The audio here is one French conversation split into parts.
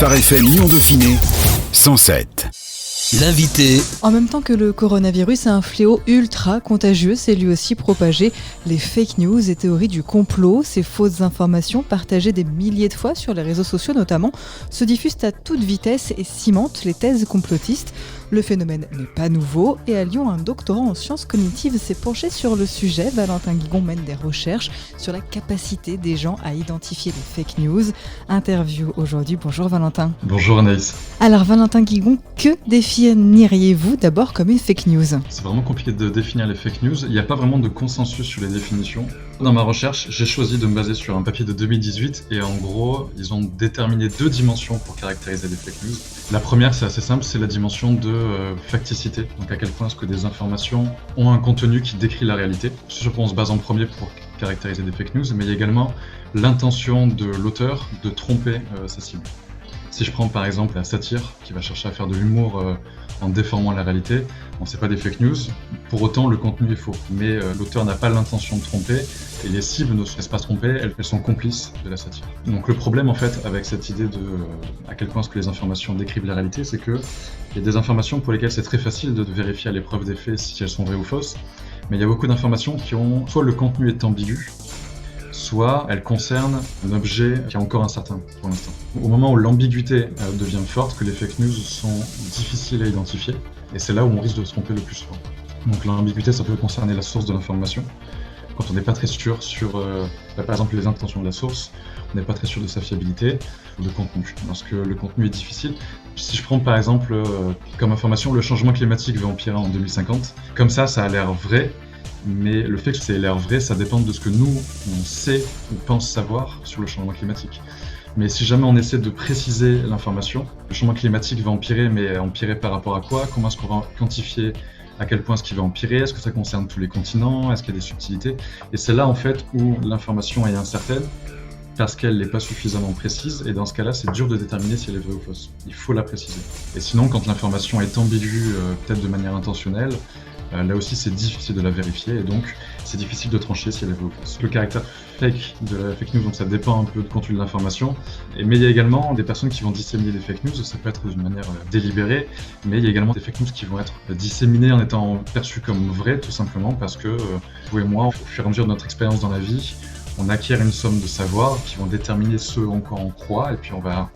Phare FM Lyon-Dauphiné 107. L'invité. En même temps que le coronavirus, un fléau ultra contagieux s'est lui aussi propagé. Les fake news et théories du complot, ces fausses informations partagées des milliers de fois sur les réseaux sociaux notamment, se diffusent à toute vitesse et cimentent les thèses complotistes. Le phénomène n'est pas nouveau et à Lyon, un doctorant en sciences cognitives s'est penché sur le sujet. Valentin Guigon mène des recherches sur la capacité des gens à identifier les fake news. Interview aujourd'hui. Bonjour Valentin. Bonjour Anaïs. Alors Valentin Guigon, que définiriez-vous d'abord comme une fake news ? C'est vraiment compliqué de définir les fake news. Il n'y a pas vraiment de consensus sur les définitions. Dans ma recherche, j'ai choisi de me baser sur un papier de 2018 et en gros, ils ont déterminé 2 dimensions pour caractériser les fake news. La première, c'est assez simple, c'est la dimension de facticité. Donc à quel point est-ce que des informations ont un contenu qui décrit la réalité. C'est sur quoi on se base en premier pour caractériser des fake news, mais il y a également l'intention de l'auteur de tromper sa cible. Si je prends par exemple la satire qui va chercher à faire de l'humour en déformant la réalité, bon, c'est pas des fake news, pour autant le contenu est faux. Mais l'auteur n'a pas l'intention de tromper et les cibles ne se laissent pas tromper, elles sont complices de la satire. Donc le problème en fait avec cette idée de à quel point est-ce que les informations décrivent la réalité, c'est que il y a des informations pour lesquelles c'est très facile de vérifier à l'épreuve des faits si elles sont vraies ou fausses, mais il y a beaucoup d'informations qui ont soit le contenu est ambigu, soit elle concerne un objet qui est encore incertain pour l'instant. Au moment où l'ambiguïté devient forte, que les fake news sont difficiles à identifier, et c'est là où on risque de se tromper le plus souvent. Donc l'ambiguïté, ça peut concerner la source de l'information. Quand on n'est pas très sûr sur, par exemple, les intentions de la source, on n'est pas très sûr de sa fiabilité ou de contenu. Lorsque le contenu est difficile, si je prends par exemple comme information le changement climatique va empirer en 2050, comme ça a l'air vrai. Mais le fait que ça ait l'air vrai, ça dépend de ce que nous, on sait ou pense savoir sur le changement climatique. Mais si jamais on essaie de préciser l'information, le changement climatique va empirer, mais empirer par rapport à quoi ? Comment est-ce qu'on va quantifier à quel point est-ce qu'il va empirer ? Est-ce que ça concerne tous les continents ? Est-ce qu'il y a des subtilités ? Et c'est là en fait où l'information est incertaine, parce qu'elle n'est pas suffisamment précise, et dans ce cas-là, c'est dur de déterminer si elle est vraie ou fausse. Il faut la préciser. Et sinon, quand l'information est ambiguë, peut-être de manière intentionnelle, là aussi, c'est difficile de la vérifier et donc c'est difficile de trancher si elle est vraie ou fausse. Le caractère fake de la fake news, donc ça dépend un peu du contenu de l'information. Mais il y a également des personnes qui vont disséminer des fake news, ça peut être d'une manière délibérée, mais il y a également des fake news qui vont être disséminées en étant perçues comme vraies, tout simplement parce que vous et moi, au fur et à mesure de notre expérience dans la vie, on acquiert une somme de savoirs qui vont déterminer ce en quoi on croit et puis on va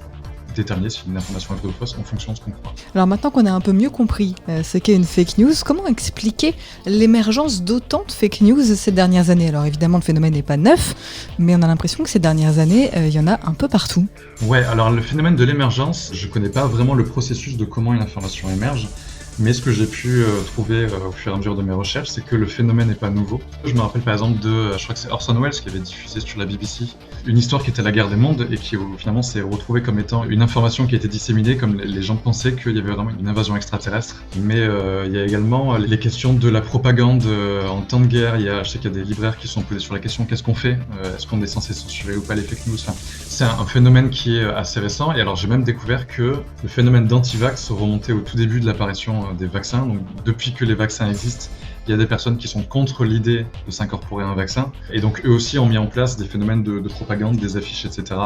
déterminer si une information est vraie ou fausse en fonction de ce qu'on croit. Alors maintenant qu'on a un peu mieux compris ce qu'est une fake news, comment expliquer l'émergence d'autant de fake news ces dernières années ? Alors évidemment le phénomène n'est pas neuf, mais on a l'impression que ces dernières années, il y en a un peu partout. Ouais, alors le phénomène de l'émergence, je connais pas vraiment le processus de comment une information émerge. Mais ce que j'ai pu trouver au fur et à mesure de mes recherches, c'est que le phénomène n'est pas nouveau. Je me rappelle par exemple je crois que c'est Orson Welles qui avait diffusé sur la BBC, une histoire qui était la guerre des mondes et qui finalement s'est retrouvée comme étant une information qui a été disséminée, comme les gens pensaient qu'il y avait vraiment une invasion extraterrestre. Mais il y a également les questions de la propagande en temps de guerre. Je sais qu'il y a des libraires qui sont posés sur la question qu'est-ce qu'on fait ? Est-ce qu'on est censé censurer ou pas les fake news ? C'est un phénomène qui est assez récent et alors j'ai même découvert que le phénomène d'anti-vax remontait au tout début de l'apparition des vaccins. Donc depuis que les vaccins existent, il y a des personnes qui sont contre l'idée de s'incorporer à un vaccin et donc eux aussi ont mis en place des phénomènes de propagande, des affiches, etc.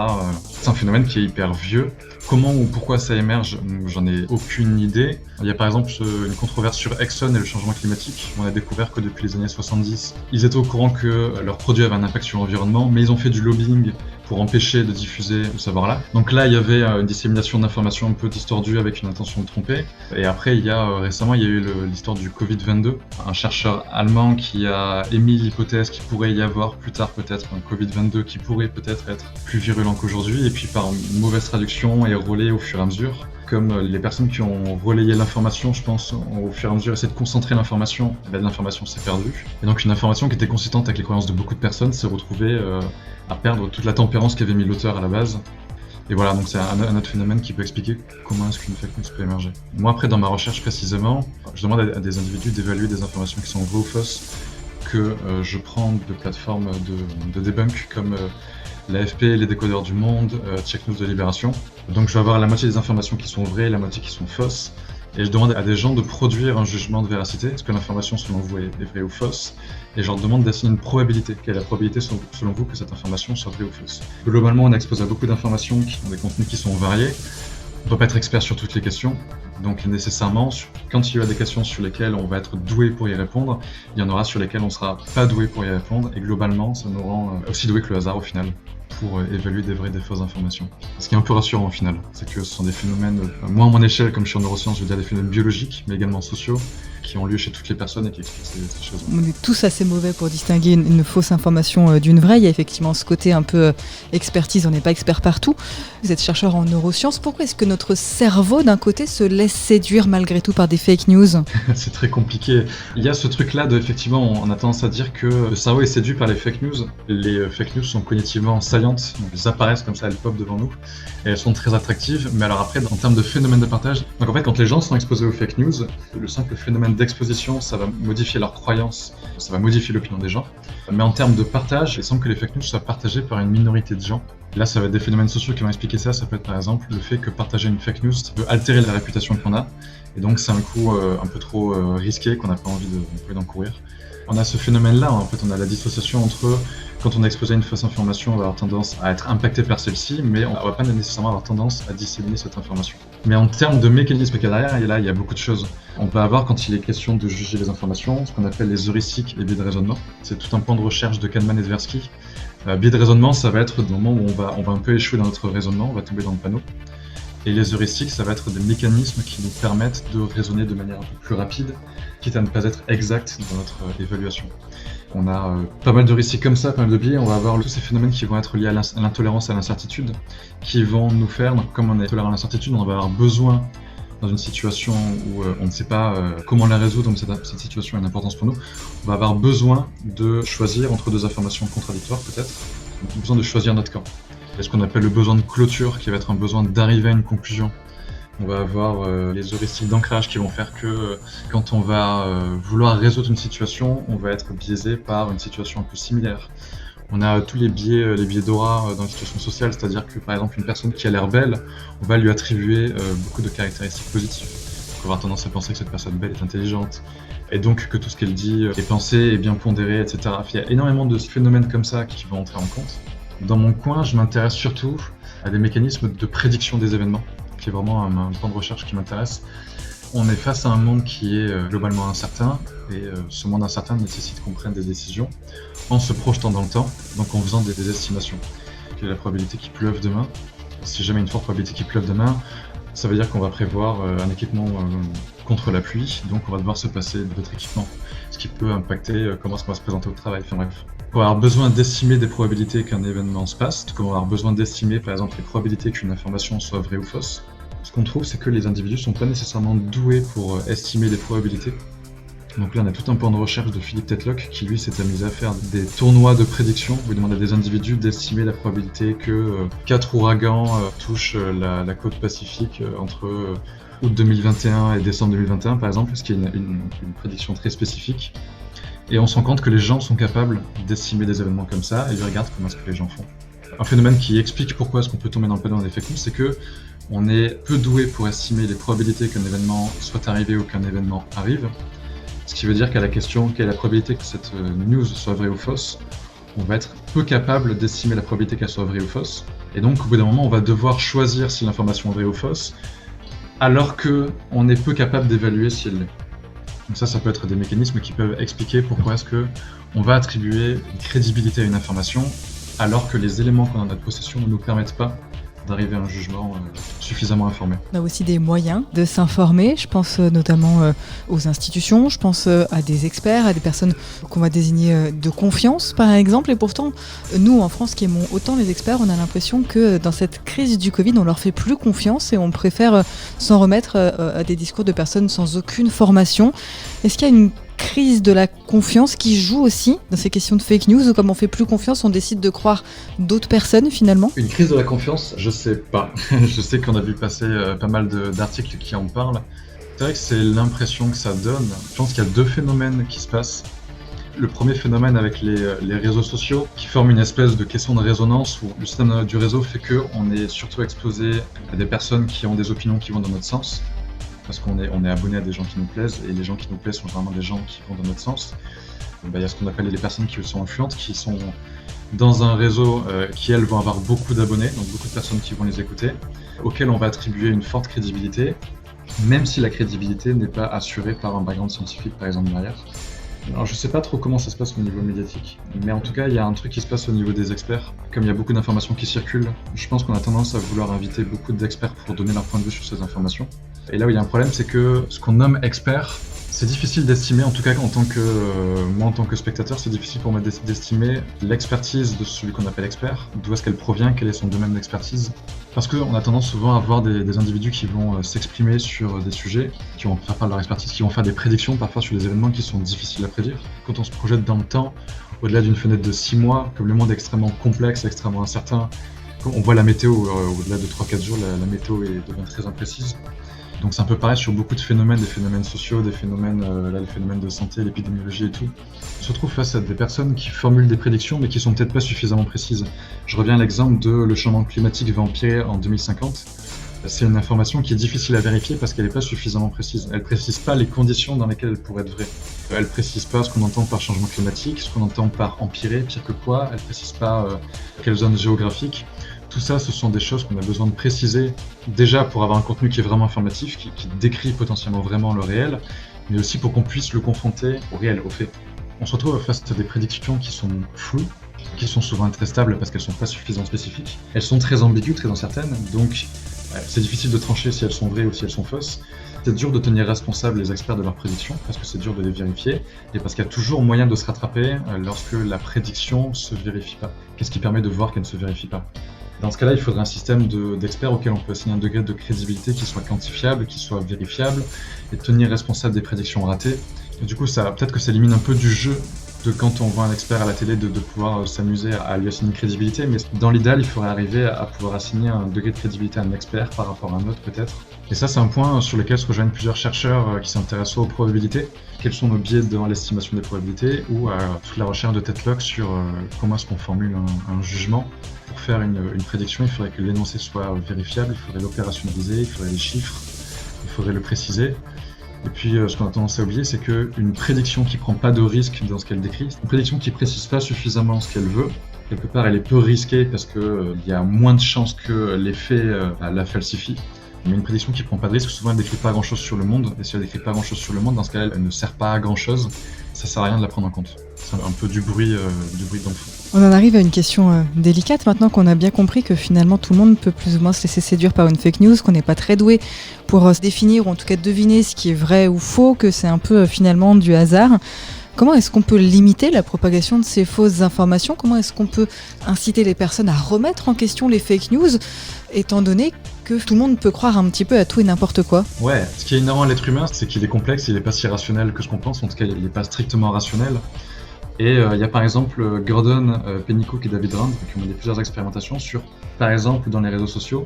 C'est un phénomène qui est hyper vieux. Comment ou pourquoi ça émerge, j'en ai aucune idée. Il y a par exemple une controverse sur Exxon et le changement climatique. On a découvert que depuis les années 70, ils étaient au courant que leurs produits avaient un impact sur l'environnement, mais ils ont fait du lobbying pour empêcher de diffuser ce savoir-là. Donc là, il y avait une dissémination d'informations un peu distordue avec une intention de tromper. Et après, récemment, il y a eu l'histoire du Covid-22. Un chercheur allemand qui a émis l'hypothèse qu'il pourrait y avoir plus tard peut-être un Covid-22 qui pourrait peut-être être plus virulent qu'aujourd'hui. Et puis par une mauvaise traduction et relayé au fur et à mesure. Comme les personnes qui ont relayé l'information, je pense, ont au fur et à mesure essayé de concentrer l'information, l'information s'est perdue. Et donc une information qui était consistante avec les croyances de beaucoup de personnes s'est retrouvée à perdre toute la tempérance qu'avait mis l'auteur à la base. Et voilà, donc c'est un autre phénomène qui peut expliquer comment est-ce qu'une fake news peut émerger. Moi après, dans ma recherche précisément, je demande à des individus d'évaluer des informations qui sont vraies ou fausses que je prends de plateformes de debunk comme l'AFP, les décodeurs du monde, Check News de Libération. Donc je vais avoir la moitié des informations qui sont vraies et la moitié qui sont fausses. Et je demande à des gens de produire un jugement de véracité, est-ce que l'information selon vous est vraie ou fausse, et je leur demande d'assigner une probabilité. Quelle est la probabilité selon vous que cette information soit vraie ou fausse ? Globalement, on expose à beaucoup d'informations qui ont des contenus qui sont variés. On ne peut pas être expert sur toutes les questions, donc nécessairement, quand il y a des questions sur lesquelles on va être doué pour y répondre, il y en aura sur lesquelles on ne sera pas doué pour y répondre, et globalement, ça nous rend aussi doué que le hasard au final, pour évaluer des vraies et des fausses informations. Ce qui est un peu rassurant au final, c'est que ce sont des phénomènes, moi à mon échelle, comme je suis en neurosciences, je veux dire des phénomènes biologiques, mais également sociaux, qui ont lieu chez toutes les personnes et qui expliquent ces choses. On est tous assez mauvais pour distinguer une fausse information d'une vraie. Il y a effectivement ce côté un peu expertise, on n'est pas expert partout. Vous êtes chercheur en neurosciences. Pourquoi est-ce que notre cerveau, d'un côté, se laisse séduire malgré tout par des fake news ? C'est très compliqué. Il y a ce truc-là effectivement, on a tendance à dire que le cerveau est séduit par les fake news. Les fake news sont cognitivement saillantes, donc elles apparaissent comme ça, elles pop devant nous, et elles sont très attractives. Mais alors après, en termes de phénomène de partage, donc en fait, quand les gens sont exposés aux fake news, le simple phénomène d'exposition, ça va modifier leurs croyances, ça va modifier l'opinion des gens. Mais en termes de partage, il semble que les fake news soient partagées par une minorité de gens. Là, ça va être des phénomènes sociaux qui vont expliquer ça. Ça peut être par exemple le fait que partager une fake news, ça peut altérer la réputation qu'on a. Et donc, c'est un coup un peu trop risqué qu'on n'a pas envie d'encourir. On a ce phénomène-là, en fait, on a la dissociation entre quand on est exposé à une fausse information, on va avoir tendance à être impacté par celle-ci, mais on ne va pas nécessairement avoir tendance à disséminer cette information. Mais en termes de mécanisme qu'il y a derrière, et là, il y a beaucoup de choses. On peut avoir, quand il est question de juger les informations, ce qu'on appelle les heuristiques et biais de raisonnement. C'est tout un point de recherche de Kahneman et Tversky. Biais de raisonnement, ça va être des moments où on va un peu échouer dans notre raisonnement, on va tomber dans le panneau. Et les heuristiques, ça va être des mécanismes qui nous permettent de raisonner de manière un peu plus rapide, quitte à ne pas être exact dans notre évaluation. On a pas mal d'heuristiques comme ça, pas mal de biais. On va avoir tous ces phénomènes qui vont être liés à l'intolérance à l'incertitude, qui vont nous faire, donc comme on est tolérant à l'incertitude, on va avoir besoin, dans une situation où on ne sait pas comment la résoudre, donc cette situation a une importance pour nous, on va avoir besoin de choisir entre deux informations contradictoires peut-être, donc besoin de choisir notre camp. Il y a ce qu'on appelle le besoin de clôture, qui va être un besoin d'arriver à une conclusion. On va avoir les heuristiques d'ancrage qui vont faire que quand on va vouloir résoudre une situation, on va être biaisé par une situation un peu similaire. On a tous les biais d'aura dans les situations sociales, c'est-à-dire que par exemple une personne qui a l'air belle, on va lui attribuer beaucoup de caractéristiques positives. On va avoir tendance à penser que cette personne belle est intelligente, et donc que tout ce qu'elle dit est pensé, est bien pondéré, etc. Il y a énormément de phénomènes comme ça qui vont entrer en compte. Dans mon coin, je m'intéresse surtout à des mécanismes de prédiction des événements, qui est vraiment un point de recherche qui m'intéresse. On est face à un monde qui est globalement incertain, et ce monde incertain nécessite qu'on prenne des décisions en se projetant dans le temps, donc en faisant des estimations. Quelle est la probabilité qu'il pleuve demain ? Si jamais une forte probabilité qu'il pleuve demain, ça veut dire qu'on va prévoir un équipement contre la pluie, donc on va devoir se passer de notre équipement, ce qui peut impacter comment est-ce qu'on va se présenter au travail, enfin bref. On va avoir besoin d'estimer des probabilités qu'un événement se passe, comme on va avoir besoin d'estimer par exemple les probabilités qu'une information soit vraie ou fausse. Ce qu'on trouve, c'est que les individus ne sont pas nécessairement doués pour estimer les probabilités. Donc là, on a tout un point de recherche de Philippe Tetlock qui, lui, s'est amusé à faire des tournois de prédiction où il demande à des individus d'estimer la probabilité que 4 ouragans touchent la côte pacifique entre août 2021 et décembre 2021, par exemple, ce qui est une prédiction très spécifique. Et on se rend compte que les gens sont capables d'estimer des événements comme ça, et ils regardent comment est-ce que les gens font. Un phénomène qui explique pourquoi est-ce qu'on peut tomber dans le panneau des fake news, c'est que on est peu doué pour estimer les probabilités qu'un événement soit arrivé ou qu'un événement arrive. Ce qui veut dire qu'à la question quelle est la probabilité que cette news soit vraie ou fausse, on va être peu capable d'estimer la probabilité qu'elle soit vraie ou fausse. Et donc au bout d'un moment, on va devoir choisir si l'information est vraie ou fausse, alors qu'on est peu capable d'évaluer si elle l'est. Donc ça peut être des mécanismes qui peuvent expliquer pourquoi est-ce qu'on va attribuer une crédibilité à une information, alors que les éléments qu'on a en notre possession ne nous permettent pas d'arriver à un jugement suffisamment informé. On a aussi des moyens de s'informer, je pense notamment aux institutions, je pense à des experts, à des personnes qu'on va désigner de confiance par exemple, et pourtant nous en France qui aimons autant les experts, on a l'impression que dans cette crise du Covid on leur fait plus confiance et on préfère s'en remettre à des discours de personnes sans aucune formation. Est-ce qu'il y a une crise de la confiance qui joue aussi dans ces questions de fake news, ou comme on fait plus confiance, on décide de croire d'autres personnes finalement ? Une crise de la confiance, je sais pas. Je sais qu'on a vu passer pas mal d'articles qui en parlent. C'est vrai que c'est l'impression que ça donne. Je pense qu'il y a deux phénomènes qui se passent. Le premier phénomène avec les réseaux sociaux qui forment une espèce de question de résonance où le système du réseau fait qu'on est surtout exposé à des personnes qui ont des opinions qui vont dans notre sens. Parce qu'on est abonné à des gens qui nous plaisent, et les gens qui nous plaisent sont vraiment des gens qui vont dans notre sens. Il y a ce qu'on appelle les personnes qui sont influentes, qui sont dans un réseau qui, elles, vont avoir beaucoup d'abonnés, donc beaucoup de personnes qui vont les écouter, auxquelles on va attribuer une forte crédibilité, même si la crédibilité n'est pas assurée par un background scientifique, par exemple, derrière. Alors je sais pas trop comment ça se passe au niveau médiatique, mais en tout cas il y a un truc qui se passe au niveau des experts. Comme il y a beaucoup d'informations qui circulent, je pense qu'on a tendance à vouloir inviter beaucoup d'experts pour donner leur point de vue sur ces informations. Et là où il y a un problème, c'est que ce qu'on nomme expert, c'est difficile d'estimer, en tout cas moi en tant que spectateur, c'est difficile pour moi d'estimer l'expertise de celui qu'on appelle expert, d'où est-ce qu'elle provient, quel est son domaine d'expertise. Parce qu'on a tendance souvent à voir des individus qui vont s'exprimer sur des sujets, qui vont faire part de leur expertise, qui vont faire des prédictions parfois sur des événements qui sont difficiles à prédire. Quand on se projette dans le temps, au-delà d'une fenêtre de 6 mois, comme le monde est extrêmement complexe, extrêmement incertain, on voit la météo, au-delà de 3-4 jours, la météo devient très imprécise. Donc c'est un peu pareil sur beaucoup de phénomènes, des phénomènes sociaux, des phénomènes, les phénomènes de santé, l'épidémiologie et tout. On se retrouve face à des personnes qui formulent des prédictions mais qui sont peut-être pas suffisamment précises. Je reviens à l'exemple de le changement climatique va empirer en 2050. C'est une information qui est difficile à vérifier parce qu'elle n'est pas suffisamment précise. Elle précise pas les conditions dans lesquelles elle pourrait être vraie. Elle précise pas ce qu'on entend par changement climatique, ce qu'on entend par empirer, pire que quoi. Elle précise pas quelle zone géographique. Tout ça, ce sont des choses qu'on a besoin de préciser, déjà pour avoir un contenu qui est vraiment informatif, qui décrit potentiellement vraiment le réel, mais aussi pour qu'on puisse le confronter au réel, aux faits. On se retrouve face à des prédictions qui sont floues, qui sont souvent intrestables parce qu'elles ne sont pas suffisamment spécifiques. Elles sont très ambiguës, très incertaines, donc c'est difficile de trancher si elles sont vraies ou si elles sont fausses. C'est dur de tenir responsables les experts de leurs prédictions, parce que c'est dur de les vérifier, et parce qu'il y a toujours moyen de se rattraper lorsque la prédiction ne se vérifie pas. Qu'est-ce qui permet de voir qu'elle ne se vérifie pas ? Dans ce cas-là, il faudrait un système d'experts auquel on peut assigner un degré de crédibilité qui soit quantifiable, qui soit vérifiable, et tenir responsable des prédictions ratées. Et du coup, peut-être que ça élimine un peu du jeu de quand on voit un expert à la télé de pouvoir s'amuser à lui assigner une crédibilité, mais dans l'idéal, il faudrait arriver à pouvoir assigner un degré de crédibilité à un expert par rapport à un autre peut-être. Et ça, c'est un point sur lequel se rejoignent plusieurs chercheurs qui s'intéressent aux probabilités. Quels sont nos biais dans l'estimation des probabilités, ou toute la recherche de Ted Locke sur comment est-ce qu'on formule un jugement. Pour faire une prédiction, il faudrait que l'énoncé soit vérifiable, il faudrait l'opérationnaliser, il faudrait les chiffres, il faudrait le préciser. Et puis ce qu'on a tendance à oublier, c'est qu'une prédiction qui prend pas de risque dans ce qu'elle décrit, une prédiction qui précise pas suffisamment ce qu'elle veut, quelque part elle est peu risquée parce qu'il y a moins de chances que les faits la falsifient. Mais une prédiction qui prend pas de risque, souvent elle décrit pas grand chose sur le monde, et si elle décrit pas grand chose sur le monde, dans ce cas-là elle ne sert pas à grand chose, ça sert à rien de la prendre en compte. C'est un peu du bruit d'enfant. On en arrive à une question délicate maintenant qu'on a bien compris que finalement tout le monde peut plus ou moins se laisser séduire par une fake news, qu'on n'est pas très doué pour se définir ou en tout cas deviner ce qui est vrai ou faux, que c'est un peu finalement du hasard. Comment est-ce qu'on peut limiter la propagation de ces fausses informations ? Comment est-ce qu'on peut inciter les personnes à remettre en question les fake news, étant donné que tout le monde peut croire un petit peu à tout et n'importe quoi ? Ouais, ce qui est inhérent à l'être humain, c'est qu'il est complexe, il n'est pas si rationnel que ce qu'on pense, en tout cas il n'est pas strictement rationnel. Et il y a par exemple Gordon Pennycook et David Rand qui ont mené plusieurs expérimentations sur, par exemple dans les réseaux sociaux,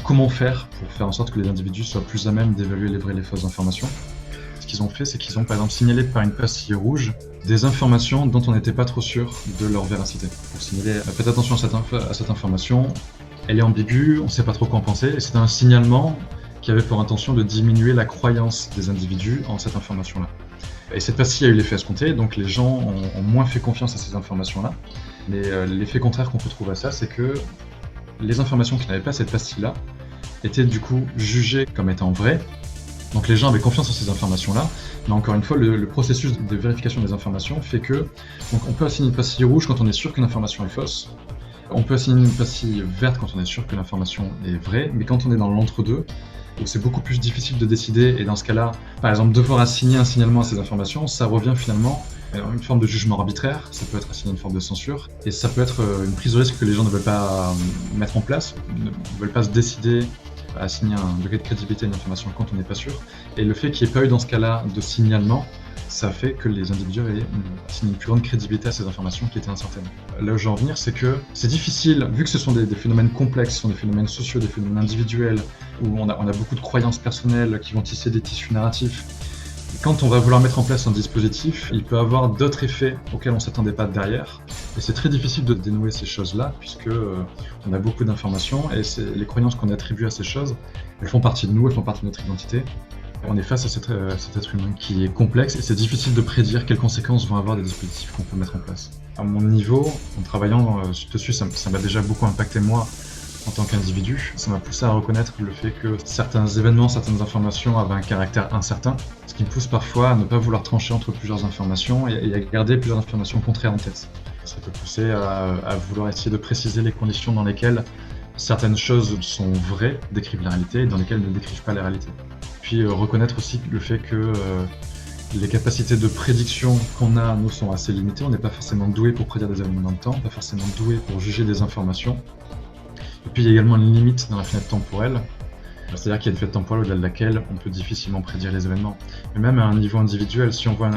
comment faire pour faire en sorte que les individus soient plus à même d'évaluer les vraies et les fausses informations. Ce qu'ils ont fait, c'est qu'ils ont par exemple signalé par une pastille rouge des informations dont on n'était pas trop sûr de leur véracité. Pour signaler, faites attention à cette information, elle est ambiguë, on ne sait pas trop quoi en penser, et c'est un signalement qui avait pour intention de diminuer la croyance des individus en cette information-là. Et cette pastille a eu l'effet escompté, donc les gens ont moins fait confiance à ces informations-là. Mais l'effet contraire qu'on peut trouver à ça, c'est que les informations qui n'avaient pas cette pastille-là étaient du coup jugées comme étant vraies. Donc les gens avaient confiance en ces informations-là, mais encore une fois, le processus de vérification des informations fait que donc on peut assigner une pastille rouge quand on est sûr qu'une information est fausse, on peut assigner une pastille verte quand on est sûr que l'information est vraie, mais quand on est dans l'entre-deux, où c'est beaucoup plus difficile de décider, et dans ce cas-là, par exemple, devoir assigner un signalement à ces informations, ça revient finalement à une forme de jugement arbitraire, ça peut être assigné une forme de censure, et ça peut être une prise de risque que les gens ne veulent pas mettre en place, ne veulent pas se décider à assigner un degré de crédibilité à une information quand on n'est pas sûr, et le fait qu'il n'y ait pas eu dans ce cas-là de signalement, ça fait que les individus aient assigné une plus grande crédibilité à ces informations qui étaient incertaines. Là où je veux en venir, c'est que c'est difficile, vu que ce sont des phénomènes complexes, ce sont des phénomènes sociaux, des phénomènes individuels, où on a beaucoup de croyances personnelles qui vont tisser des tissus narratifs. Quand on va vouloir mettre en place un dispositif, il peut avoir d'autres effets auxquels on ne s'attendait pas derrière. Et c'est très difficile de dénouer ces choses-là, puisque on a beaucoup d'informations, et les croyances qu'on attribue à ces choses, elles font partie de nous, elles font partie de notre identité. On est face à cet être humain qui est complexe et c'est difficile de prédire quelles conséquences vont avoir des dispositifs qu'on peut mettre en place. À mon niveau, en travaillant dessus, ça m'a déjà beaucoup impacté moi en tant qu'individu. Ça m'a poussé à reconnaître le fait que certains événements, certaines informations avaient un caractère incertain, ce qui me pousse parfois à ne pas vouloir trancher entre plusieurs informations et à garder plusieurs informations contraires en tête. Ça peut pousser à vouloir essayer de préciser les conditions dans lesquelles certaines choses sont vraies, décrivent la réalité, et dans lesquelles ne décrivent pas la réalité. Puis reconnaître aussi le fait que les capacités de prédiction qu'on a, nous, sont assez limitées. On n'est pas forcément doué pour prédire des événements dans le temps, pas forcément doué pour juger des informations. Et puis il y a également une limite dans la fenêtre temporelle, c'est-à-dire qu'il y a une fenêtre temporelle au-delà de laquelle on peut difficilement prédire les événements. Mais même à un niveau individuel, si on voit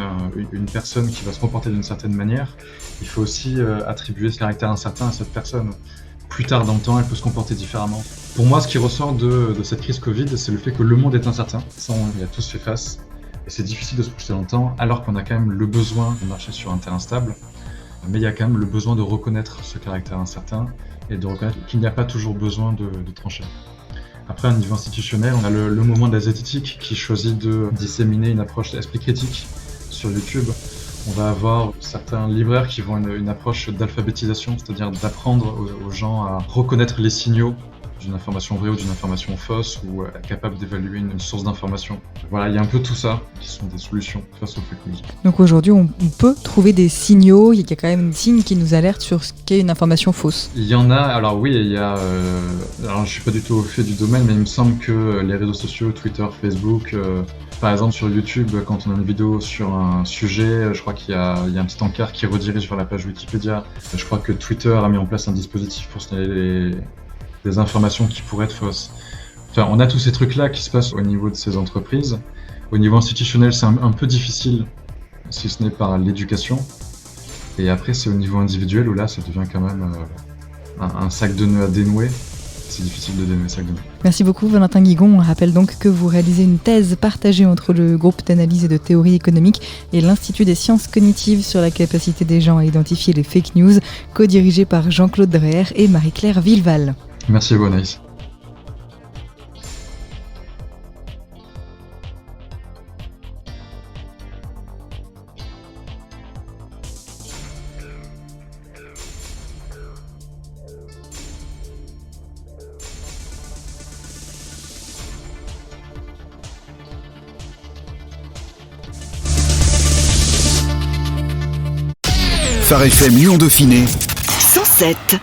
une personne qui va se comporter d'une certaine manière, il faut aussi attribuer ce caractère incertain à cette personne. Plus tard dans le temps, elle peut se comporter différemment. Pour moi, ce qui ressort de cette crise Covid, c'est le fait que le monde est incertain. Ça, on y a tous fait face. Et c'est difficile de se projeter dans le temps, alors qu'on a quand même le besoin de marcher sur un terrain stable. Mais il y a quand même le besoin de reconnaître ce caractère incertain et de reconnaître qu'il n'y a pas toujours besoin de trancher. Après, à un niveau institutionnel, on a le mouvement de la zététique qui choisit de disséminer une approche d'esprit critique sur YouTube. On va avoir certains libraires qui vont une approche d'alphabétisation, c'est-à-dire d'apprendre aux gens à reconnaître les signaux d'une information vraie ou d'une information fausse, ou être capable d'évaluer une source d'information. Voilà, il y a un peu tout ça qui sont des solutions face aux fake news. Donc aujourd'hui, on peut trouver des signaux, il y a quand même des signes qui nous alertent sur ce qu'est une information fausse. Il y en a, alors oui, il y a... alors je suis pas du tout au fait du domaine, mais il me semble que les réseaux sociaux, Twitter, Facebook... par exemple sur YouTube, quand on a une vidéo sur un sujet, je crois qu'il y a un petit encart qui redirige vers la page Wikipédia. Je crois que Twitter a mis en place un dispositif pour signaler des informations qui pourraient être fausses. Enfin, on a tous ces trucs-là qui se passent au niveau de ces entreprises. Au niveau institutionnel, c'est un peu difficile, si ce n'est par l'éducation. Et après, c'est au niveau individuel où là, ça devient quand même un sac de nœuds à dénouer. C'est difficile de dénouer le sac de nœuds. Merci beaucoup Valentin Guigon. On rappelle donc que vous réalisez une thèse partagée entre le groupe d'analyse et de théorie économique et l'Institut des sciences cognitives sur la capacité des gens à identifier les fake news, co-dirigée par Jean-Claude Dreher et Marie-Claire Villeval. Merci à vous Anaïs. Phare FM Lyon Dauphiné 107.